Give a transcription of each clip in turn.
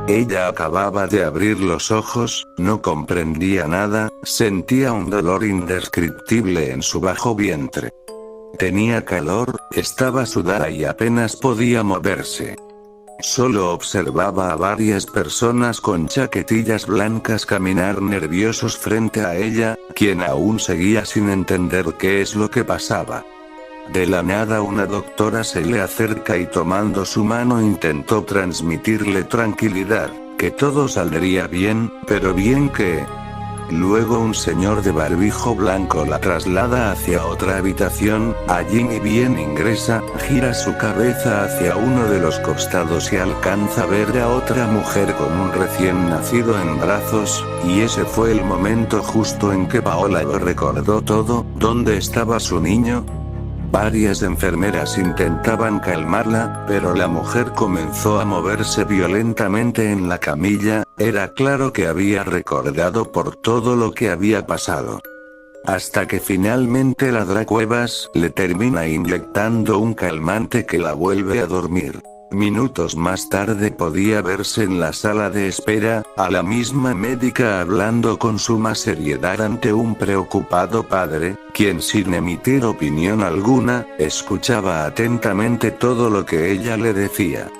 Ella acababa de abrir los ojos, no comprendía nada, sentía un dolor indescriptible en su bajo vientre. Tenía calor, estaba sudada y apenas podía moverse. Solo observaba a varias personas con chaquetillas blancas caminar nerviosos frente a ella, quien aún seguía sin entender qué es lo que pasaba. De la nada una doctora se le acerca y tomando su mano intentó transmitirle tranquilidad, que todo saldría bien, pero bien que... Luego un señor de barbijo blanco la traslada hacia otra habitación, allí ni bien ingresa, gira su cabeza hacia uno de los costados y alcanza a ver a otra mujer con un recién nacido en brazos, y ese fue el momento justo en que Paola lo recordó todo. ¿Dónde estaba su niño? Varias enfermeras intentaban calmarla, pero la mujer comenzó a moverse violentamente en la camilla. Era claro que había recordado por todo lo que había pasado. Hasta que finalmente la Cuevas le termina inyectando un calmante que la vuelve a dormir. Minutos más tarde podía verse en la sala de espera, a la misma médica hablando con suma seriedad ante un preocupado padre, quien sin emitir opinión alguna, escuchaba atentamente todo lo que ella le decía.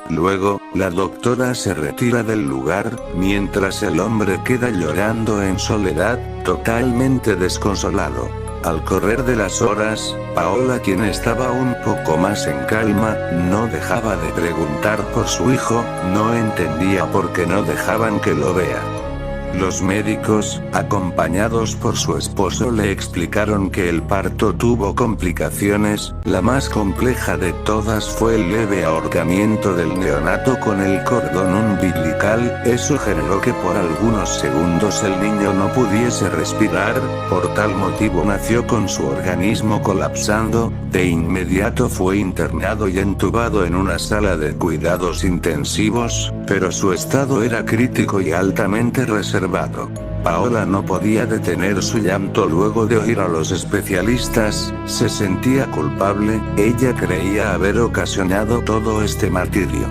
Luego, la doctora se retira del lugar, mientras el hombre queda llorando en soledad, totalmente desconsolado. Al correr de las horas, Paola, quien estaba un poco más en calma, no dejaba de preguntar por su hijo, no entendía por qué no dejaban que lo vea. Los médicos, acompañados por su esposo, le explicaron que el parto tuvo complicaciones, la más compleja de todas fue el leve ahorcamiento del neonato con el cordón umbilical. Eso generó que por algunos segundos el niño no pudiese respirar, por tal motivo nació con su organismo colapsando. De inmediato fue internado y entubado en una sala de cuidados intensivos, pero su estado era crítico y altamente reservado. Paola no podía detener su llanto luego de oír a los especialistas, se sentía culpable, ella creía haber ocasionado todo este martirio.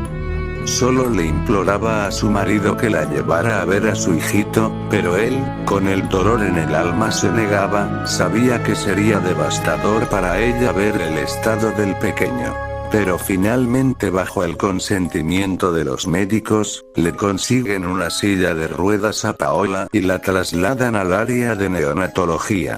Solo le imploraba a su marido que la llevara a ver a su hijito, pero él, con el dolor en el alma, se negaba, sabía que sería devastador para ella ver el estado del pequeño. Pero finalmente, bajo el consentimiento de los médicos, le consiguen una silla de ruedas a Paola y la trasladan al área de neonatología.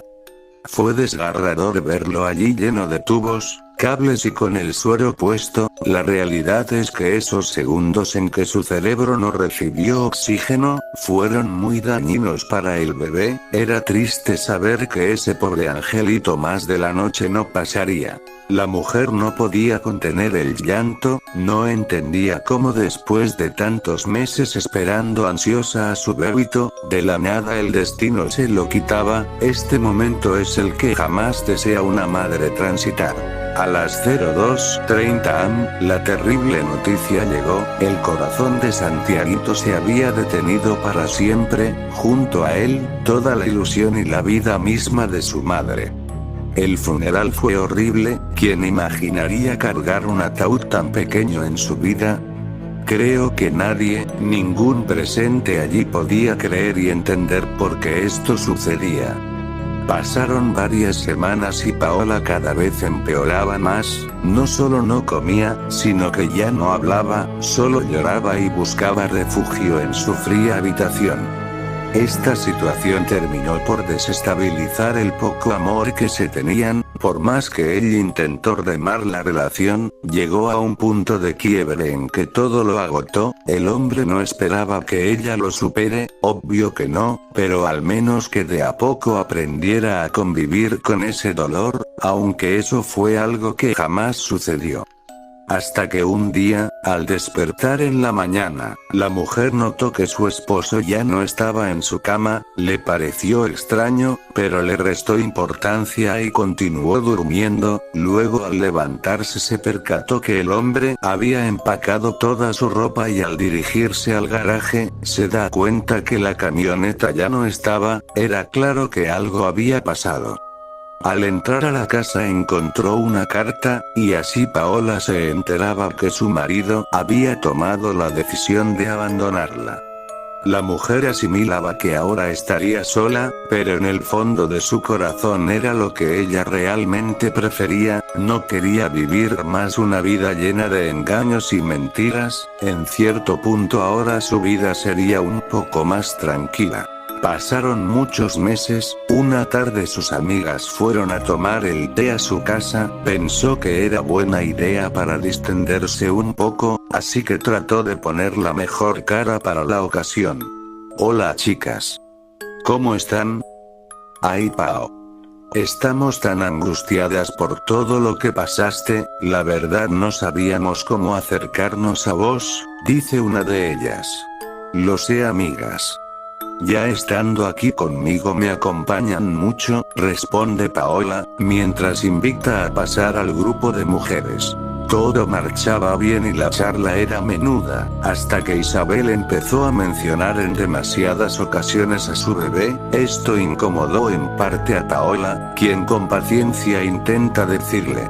Fue desgarrador verlo allí lleno de tubos, cables y con el suero puesto. La realidad es que esos segundos en que su cerebro no recibió oxígeno, fueron muy dañinos para el bebé. Era triste saber que ese pobre angelito más de la noche no pasaría. La mujer no podía contener el llanto, no entendía cómo después de tantos meses esperando ansiosa a su bebito, de la nada el destino se lo quitaba. Este momento es el que jamás desea una madre transitar. A las 02:30 am, la terrible noticia llegó, el corazón de Santiaguito se había detenido para siempre, junto a él, toda la ilusión y la vida misma de su madre. El funeral fue horrible. ¿Quién imaginaría cargar un ataúd tan pequeño en su vida? Creo que nadie, ningún presente allí podía creer y entender por qué esto sucedía. Pasaron varias semanas y Paola cada vez empeoraba más, no solo no comía, sino que ya no hablaba, solo lloraba y buscaba refugio en su fría habitación. Esta situación terminó por desestabilizar el poco amor que se tenían. Por más que él intentó remar la relación, llegó a un punto de quiebre en que todo lo agotó. El hombre no esperaba que ella lo supere, obvio que no, pero al menos que de a poco aprendiera a convivir con ese dolor, aunque eso fue algo que jamás sucedió. Hasta que un día, al despertar en la mañana, la mujer notó que su esposo ya no estaba en su cama. Le pareció extraño, pero le restó importancia y continuó durmiendo. Luego, al levantarse, se percató que el hombre había empacado toda su ropa y al dirigirse al garaje, se da cuenta que la camioneta ya no estaba. Era claro que algo había pasado. Al entrar a la casa encontró una carta, y así Paola se enteraba que su marido había tomado la decisión de abandonarla. La mujer asimilaba que ahora estaría sola, pero en el fondo de su corazón era lo que ella realmente prefería, no quería vivir más una vida llena de engaños y mentiras. En cierto punto ahora su vida sería un poco más tranquila. Pasaron muchos meses, una tarde sus amigas fueron a tomar el té a su casa, pensó que era buena idea para distenderse un poco, así que trató de poner la mejor cara para la ocasión. Hola chicas. ¿Cómo están? Ay Pao. Estamos tan angustiadas por todo lo que pasaste, la verdad no sabíamos cómo acercarnos a vos, dice una de ellas. Lo sé amigas. Ya estando aquí conmigo me acompañan mucho, responde Paola, mientras invita a pasar al grupo de mujeres. Todo marchaba bien y la charla era menuda, hasta que Isabel empezó a mencionar en demasiadas ocasiones a su bebé. Esto incomodó en parte a Paola, quien con paciencia intenta decirle: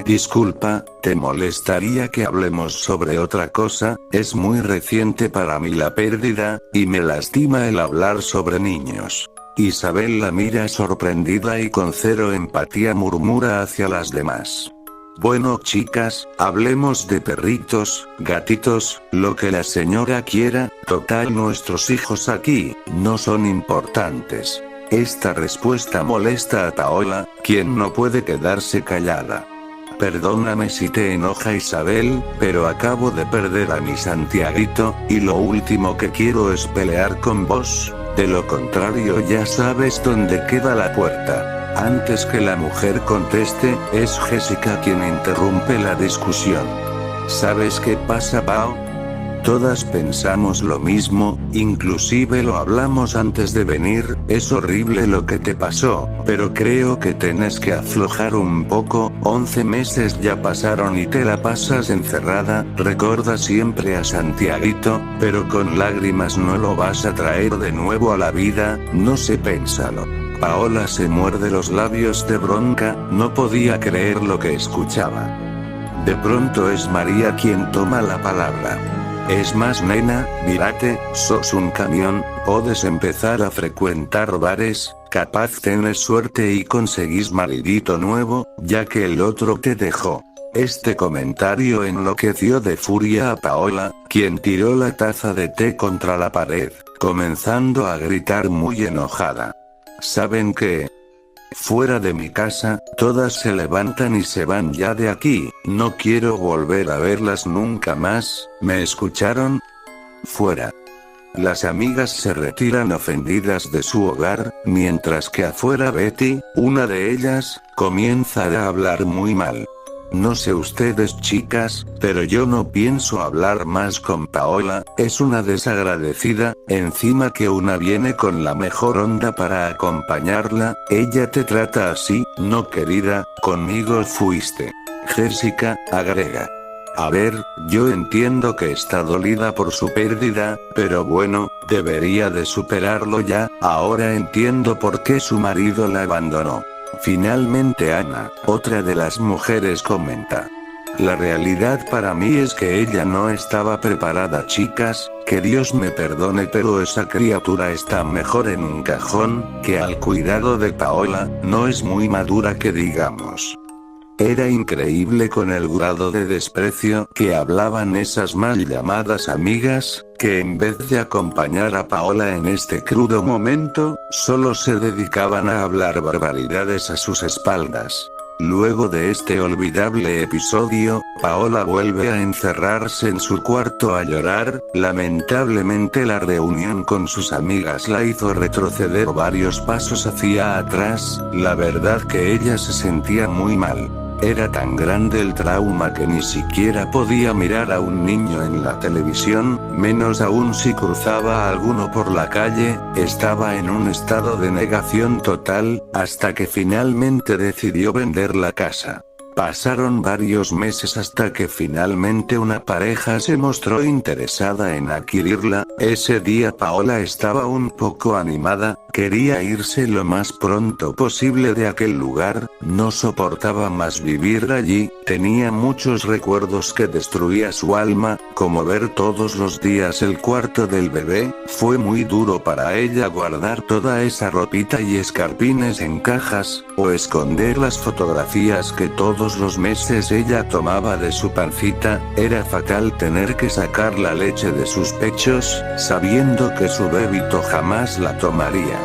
disculpa, ¿te molestaría que hablemos sobre otra cosa? Es muy reciente para mí la pérdida, y me lastima el hablar sobre niños. Isabel la mira sorprendida y con cero empatía murmura hacia las demás. Bueno chicas, hablemos de perritos, gatitos, lo que la señora quiera, total nuestros hijos aquí, no son importantes. Esta respuesta molesta a Paola, quien no puede quedarse callada. Perdóname si te enoja Isabel, pero acabo de perder a mi Santiaguito, y lo último que quiero es pelear con vos, de lo contrario ya sabes dónde queda la puerta. Antes que la mujer conteste, es Jessica quien interrumpe la discusión. ¿Sabes qué pasa, Pao? Todas pensamos lo mismo, inclusive lo hablamos antes de venir, es horrible lo que te pasó, pero creo que tenés que aflojar un poco, 11 meses ya pasaron y te la pasas encerrada, recuerda siempre a Santiaguito, pero con lágrimas no lo vas a traer de nuevo a la vida, no sé, pénsalo. Paola se muerde los labios de bronca, no podía creer lo que escuchaba. De pronto es María quien toma la palabra. Es más nena, mírate, sos un camión, podes empezar a frecuentar bares, capaz tenés suerte y conseguís maridito nuevo, ya que el otro te dejó. Este comentario enloqueció de furia a Paola, quien tiró la taza de té contra la pared, comenzando a gritar muy enojada. ¿Saben qué? Fuera de mi casa, todas se levantan y se van ya de aquí, no quiero volver a verlas nunca más, ¿me escucharon? Fuera. Las amigas se retiran ofendidas de su hogar, mientras que afuera Betty, una de ellas, comienza a hablar muy mal. No sé ustedes chicas, pero yo no pienso hablar más con Paola, es una desagradecida, encima que una viene con la mejor onda para acompañarla, ella te trata así, no querida, conmigo fuiste. Jessica, agrega. A ver, yo entiendo que está dolida por su pérdida, pero bueno, debería de superarlo ya, ahora entiendo por qué su marido la abandonó. Finalmente Ana, otra de las mujeres, comenta. La realidad para mí es que ella no estaba preparada chicas, que Dios me perdone pero esa criatura está mejor en un cajón, que al cuidado de Paola, no es muy madura que digamos. Era increíble con el grado de desprecio que hablaban esas mal llamadas amigas, que en vez de acompañar a Paola en este crudo momento, solo se dedicaban a hablar barbaridades a sus espaldas. Luego de este olvidable episodio, Paola vuelve a encerrarse en su cuarto a llorar, lamentablemente la reunión con sus amigas la hizo retroceder varios pasos hacia atrás, la verdad que ella se sentía muy mal. Era tan grande el trauma que ni siquiera podía mirar a un niño en la televisión, menos aún si cruzaba a alguno por la calle, estaba en un estado de negación total, hasta que finalmente decidió vender la casa. Pasaron varios meses hasta que finalmente una pareja se mostró interesada en adquirirla. Ese día Paola estaba un poco animada, Quería irse lo más pronto posible de aquel lugar, no soportaba más vivir allí, tenía muchos recuerdos que destruía su alma, como ver todos los días el cuarto del bebé. Fue muy duro para ella guardar toda esa ropita y escarpines en cajas, o esconder las fotografías que todos los meses ella tomaba de su pancita. Era fatal tener que sacar la leche de sus pechos, sabiendo que su bebito jamás la tomaría.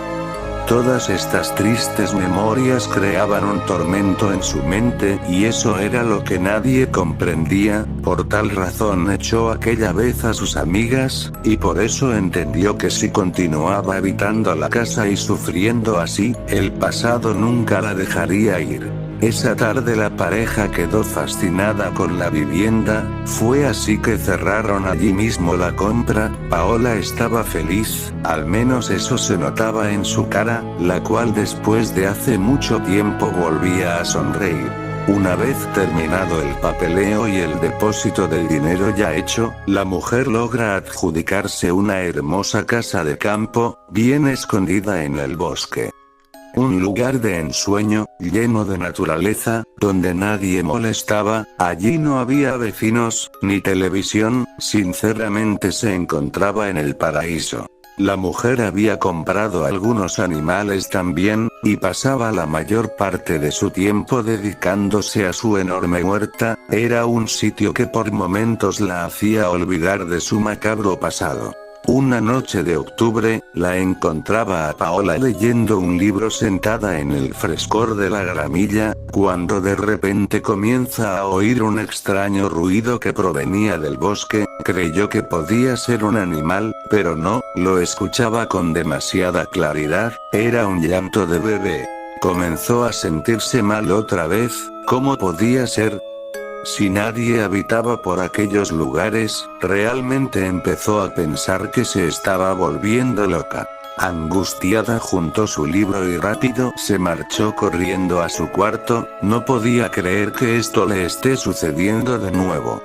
Todas estas tristes memorias creaban un tormento en su mente, y eso era lo que nadie comprendía. Por tal razón echó aquella vez a sus amigas, y por eso entendió que si continuaba habitando la casa y sufriendo así, el pasado nunca la dejaría ir. Esa tarde la pareja quedó fascinada con la vivienda, fue así que cerraron allí mismo la compra. Paola estaba feliz, al menos eso se notaba en su cara, la cual después de hace mucho tiempo volvía a sonreír. Una vez terminado el papeleo y el depósito del dinero ya hecho, la mujer logra adjudicarse una hermosa casa de campo, bien escondida en el bosque. Un lugar de ensueño, lleno de naturaleza, donde nadie molestaba. Allí no había vecinos, ni televisión, sinceramente se encontraba en el paraíso. La mujer había comprado algunos animales también, y pasaba la mayor parte de su tiempo dedicándose a su enorme huerta. Era un sitio que por momentos la hacía olvidar de su macabro pasado. Una noche de octubre, la encontraba a Paola leyendo un libro sentada en el frescor de la gramilla, cuando de repente comienza a oír un extraño ruido que provenía del bosque. Creyó que podía ser un animal, pero no, lo escuchaba con demasiada claridad, era un llanto de bebé. Comenzó a sentirse mal otra vez. ¿Cómo podía ser? Si nadie habitaba por aquellos lugares, realmente empezó a pensar que se estaba volviendo loca. Angustiada juntó su libro y rápido se marchó corriendo a su cuarto. No podía creer que esto le esté sucediendo de nuevo.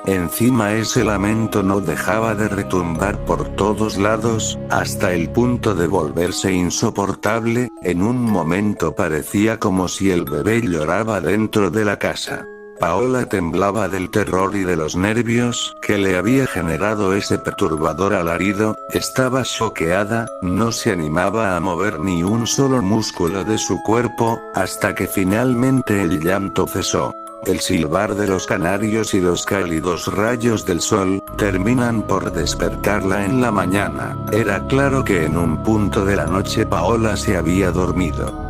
Encima ese lamento no dejaba de retumbar por todos lados, hasta el punto de volverse insoportable. En un momento parecía como si el bebé lloraba dentro de la casa. Paola temblaba del terror y de los nervios que le había generado ese perturbador alarido. Estaba choqueada, no se animaba a mover ni un solo músculo de su cuerpo, hasta que finalmente el llanto cesó. El silbar de los canarios y los cálidos rayos del sol terminan por despertarla en la mañana. Era claro que en un punto de la noche Paola se había dormido.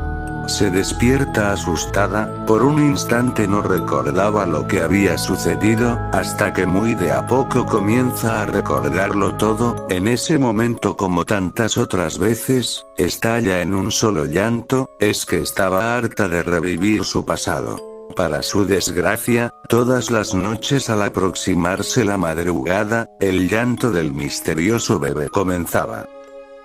Se despierta asustada, por un instante no recordaba lo que había sucedido, hasta que muy de a poco comienza a recordarlo todo. En ese momento, como tantas otras veces, estalla en un solo llanto. Es que estaba harta de revivir su pasado. Para su desgracia, todas las noches al aproximarse la madrugada, el llanto del misterioso bebé comenzaba.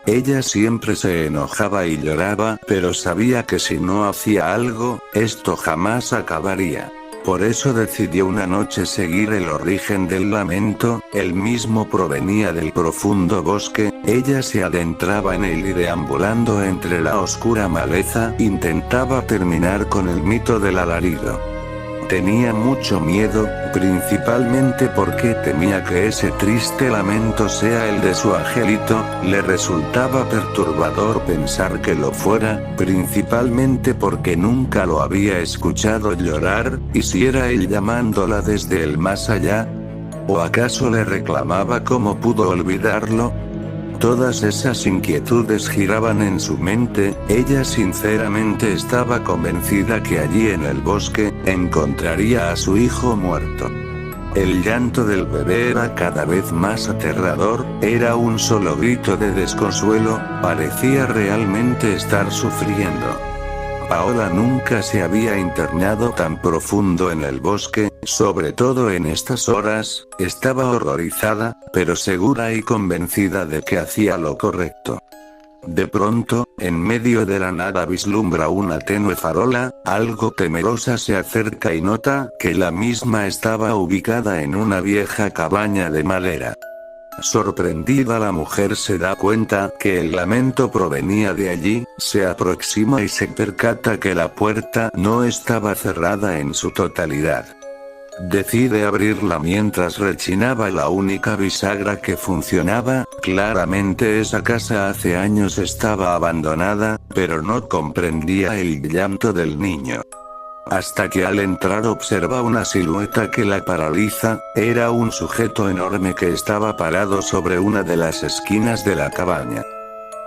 Ella siempre se enojaba y lloraba, pero sabía que si no hacía algo, esto jamás acabaría. Por eso decidió una noche seguir el origen del lamento. El mismo provenía del profundo bosque. Ella se adentraba en él y deambulando entre la oscura maleza, intentaba terminar con el mito del alarido. Tenía mucho miedo, principalmente porque temía que ese triste lamento sea el de su angelito. Le resultaba perturbador pensar que lo fuera, principalmente porque nunca lo había escuchado llorar. ¿Y si era él llamándola desde el más allá? ¿O acaso le reclamaba? ¿Cómo pudo olvidarlo? Todas esas inquietudes giraban en su mente. Ella sinceramente estaba convencida que allí en el bosque, encontraría a su hijo muerto. El llanto del bebé era cada vez más aterrador, era un solo grito de desconsuelo, parecía realmente estar sufriendo. Paola nunca se había internado tan profundo en el bosque, sobre todo en estas horas. Estaba horrorizada, pero segura y convencida de que hacía lo correcto. De pronto, en medio de la nada vislumbra una tenue farola. Algo temerosa se acerca y nota que la misma estaba ubicada en una vieja cabaña de madera. Sorprendida, la mujer se da cuenta que el lamento provenía de allí, se aproxima y se percata que la puerta no estaba cerrada en su totalidad. Decide abrirla mientras rechinaba la única bisagra que funcionaba. Claramente esa casa hace años estaba abandonada, pero no comprendía el llanto del niño. Hasta que al entrar observa una silueta que la paraliza. Era un sujeto enorme que estaba parado sobre una de las esquinas de la cabaña.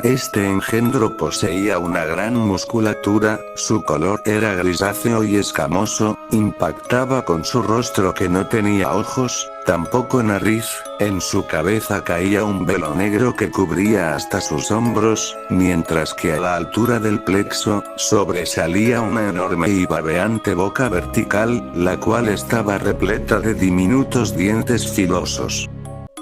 Este engendro poseía una gran musculatura, su color era grisáceo y escamoso, impactaba con su rostro que no tenía ojos, tampoco nariz, en su cabeza caía un velo negro que cubría hasta sus hombros, mientras que a la altura del plexo, sobresalía una enorme y babeante boca vertical, la cual estaba repleta de diminutos dientes filosos.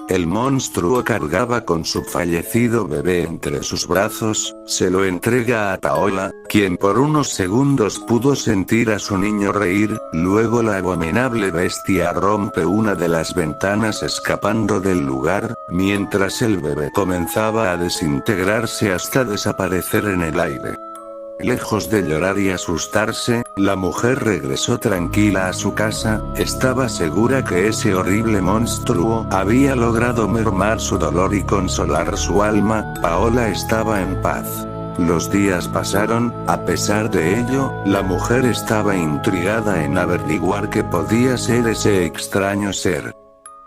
El monstruo cargaba con su fallecido bebé entre sus brazos, se lo entrega a Paola, quien por unos segundos pudo sentir a su niño reír. Luego la abominable bestia rompe una de las ventanas escapando del lugar, mientras el bebé comenzaba a desintegrarse hasta desaparecer en el aire. Lejos de llorar y asustarse, la mujer regresó tranquila a su casa. Estaba segura que ese horrible monstruo había logrado mermar su dolor y consolar su alma. Paola estaba en paz. Los días pasaron. A pesar de ello, la mujer estaba intrigada en averiguar qué podía ser ese extraño ser.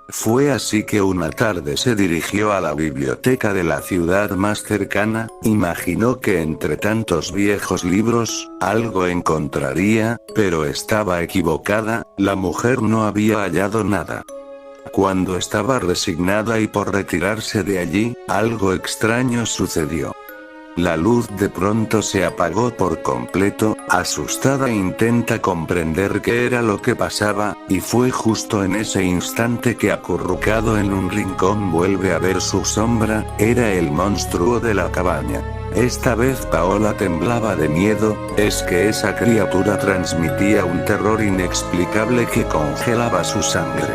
Fue así que una tarde se dirigió a la biblioteca de la ciudad más cercana. Imaginó que entre tantos viejos libros, algo encontraría, pero estaba equivocada. La mujer no había hallado nada. Cuando estaba resignada y por retirarse de allí, algo extraño sucedió. La luz de pronto se apagó por completo. Asustada intenta comprender qué era lo que pasaba, y fue justo en ese instante que, acurrucado en un rincón, vuelve a ver su sombra. Era el monstruo de la cabaña. Esta vez Paola temblaba de miedo. Es que esa criatura transmitía un terror inexplicable que congelaba su sangre.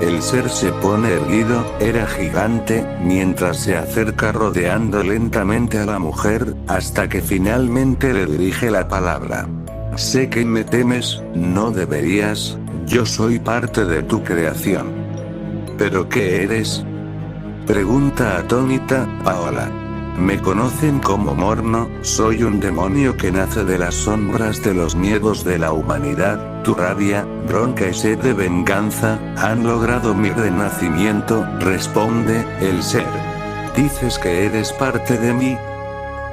El ser se pone erguido, era gigante, mientras se acerca rodeando lentamente a la mujer, hasta que finalmente le dirige la palabra. Sé que me temes, no deberías, yo soy parte de tu creación. ¿Pero qué eres? Pregunta atónita, Paola. Me conocen como Morno, soy un demonio que nace de las sombras de los miedos de la humanidad. Tu rabia, bronca y sed de venganza, han logrado mi renacimiento, responde el ser. ¿Dices que eres parte de mí?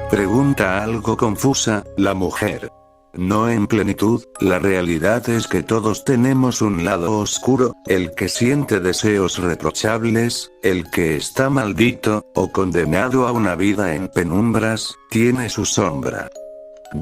Pregunta algo confusa, la mujer. No en plenitud, la realidad es que todos tenemos un lado oscuro, el que siente deseos reprochables, el que está maldito, o condenado a una vida en penumbras, tiene su sombra.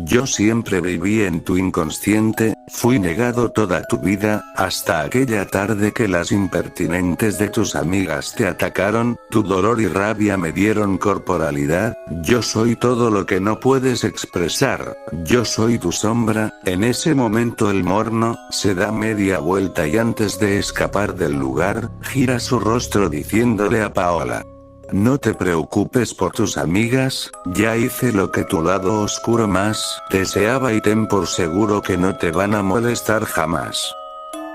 Yo siempre viví en tu inconsciente, fui negado toda tu vida, hasta aquella tarde que las impertinentes de tus amigas te atacaron. Tu dolor y rabia me dieron corporalidad. Yo soy todo lo que no puedes expresar, yo soy tu sombra. En ese momento el Morno se da media vuelta y antes de escapar del lugar, gira su rostro diciéndole a Paola. No te preocupes por tus amigas, ya hice lo que tu lado oscuro más deseaba y ten por seguro que no te van a molestar jamás.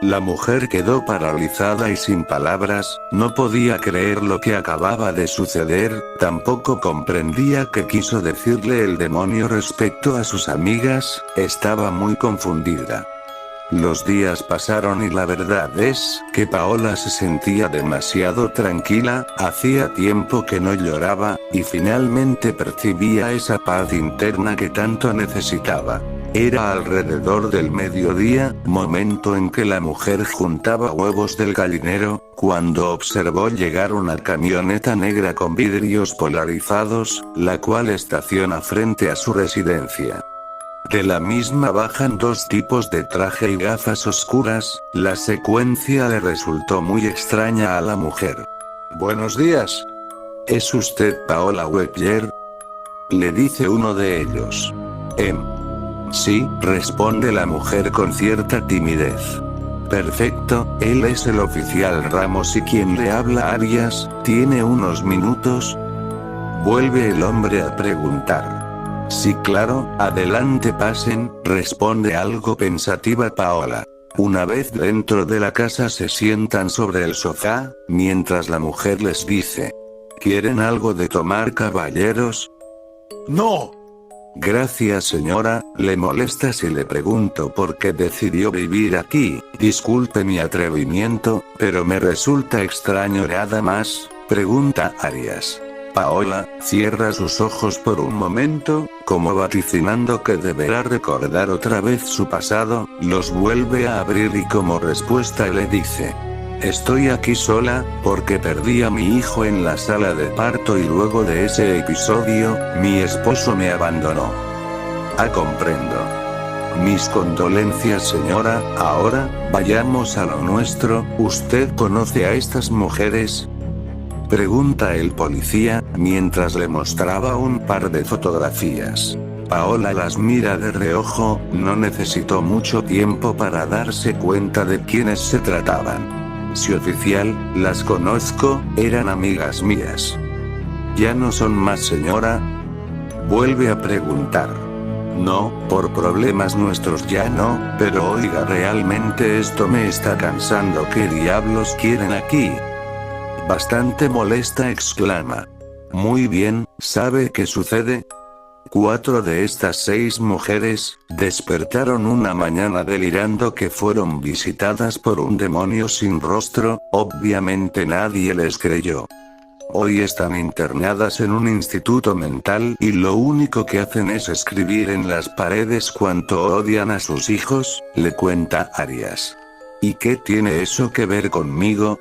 La mujer quedó paralizada y sin palabras, no podía creer lo que acababa de suceder, tampoco comprendía qué quiso decirle el demonio respecto a sus amigas, estaba muy confundida. Los días pasaron y la verdad es que Paola se sentía demasiado tranquila, hacía tiempo que no lloraba, y finalmente percibía esa paz interna que tanto necesitaba. Era alrededor del mediodía, momento en que la mujer juntaba huevos del gallinero, cuando observó llegar una camioneta negra con vidrios polarizados, la cual estaciona frente a su residencia. De la misma bajan dos tipos de traje y gafas oscuras. La secuencia le resultó muy extraña a la mujer. Buenos días. ¿Es usted Paola Weckler? Le dice uno de ellos. Sí, responde la mujer con cierta timidez. Perfecto, él es el oficial Ramos y quien le habla Arias, ¿tiene unos minutos? Vuelve el hombre a preguntar. Sí, claro, adelante pasen, responde algo pensativa Paola. Una vez dentro de la casa se sientan sobre el sofá, mientras la mujer les dice: ¿Quieren algo de tomar, caballeros? No. Gracias señora, ¿le molesta si le pregunto por qué decidió vivir aquí? Disculpe mi atrevimiento, pero me resulta extraño nada más, pregunta Arias. Paola cierra sus ojos por un momento, como vaticinando que deberá recordar otra vez su pasado, los vuelve a abrir y como respuesta le dice: Estoy aquí sola, porque perdí a mi hijo en la sala de parto y luego de ese episodio, mi esposo me abandonó. Ah, comprendo. Mis condolencias señora, ahora, vayamos a lo nuestro, ¿usted conoce a estas mujeres? Pregunta el policía, mientras le mostraba un par de fotografías. Paola las mira de reojo, no necesitó mucho tiempo para darse cuenta de quiénes se trataban. Sí oficial, las conozco, eran amigas mías. ¿Ya no son más señora? Vuelve a preguntar. No, por problemas nuestros ya no, pero oiga, realmente esto me está cansando. ¿Qué diablos quieren aquí? Bastante molesta exclama. Muy bien, ¿sabe qué sucede? 4 de estas 6 mujeres despertaron una mañana delirando que fueron visitadas por un demonio sin rostro, obviamente nadie les creyó. Hoy están internadas en un instituto mental y lo único que hacen es escribir en las paredes cuánto odian a sus hijos, le cuenta Arias. ¿Y qué tiene eso que ver conmigo?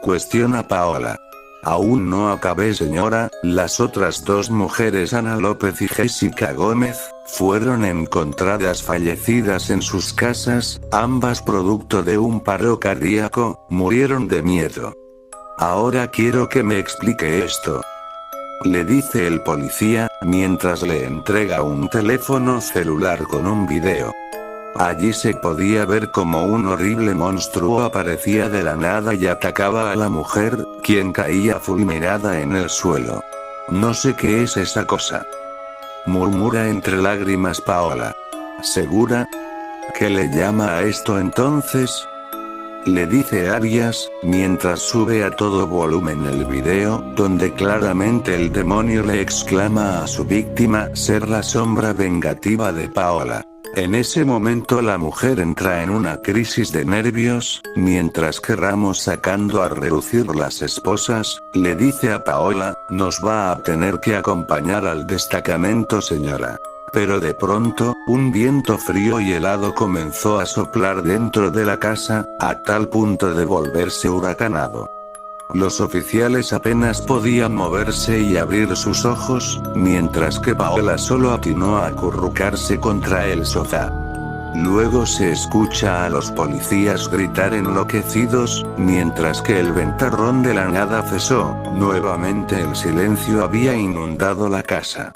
Cuestiona Paola. Aún no acabé señora, las otras 2 mujeres Ana López y Jessica Gómez, fueron encontradas fallecidas en sus casas, ambas producto de un paro cardíaco, murieron de miedo. Ahora quiero que me explique esto. Le dice el policía, mientras le entrega un teléfono celular con un video. Allí se podía ver como un horrible monstruo aparecía de la nada y atacaba a la mujer, quien caía fulminada en el suelo. No sé qué es esa cosa. Murmura entre lágrimas Paola. ¿Segura? ¿Qué le llama a esto entonces? Le dice Arias, mientras sube a todo volumen el video, donde claramente el demonio le exclama a su víctima ser la sombra vengativa de Paola. En ese momento la mujer entra en una crisis de nervios, mientras que Ramos, sacando a relucir las esposas, le dice a Paola: nos va a tener que acompañar al destacamento señora. Pero de pronto, un viento frío y helado comenzó a soplar dentro de la casa, a tal punto de volverse huracanado. Los oficiales apenas podían moverse y abrir sus ojos, mientras que Paola solo atinó a acurrucarse contra el sofá. Luego se escucha a los policías gritar enloquecidos, mientras que el ventarrón de la nada cesó, nuevamente el silencio había inundado la casa.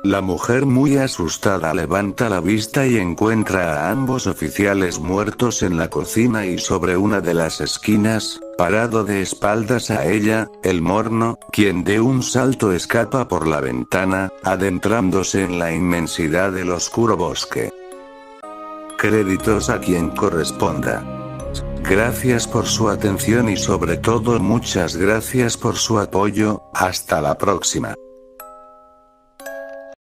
La mujer, muy asustada, levanta la vista y encuentra a ambos oficiales muertos en la cocina y sobre una de las esquinas, parado de espaldas a ella, el Morno, quien de un salto escapa por la ventana, adentrándose en la inmensidad del oscuro bosque. Créditos a quien corresponda. Gracias por su atención y sobre todo muchas gracias por su apoyo, hasta la próxima.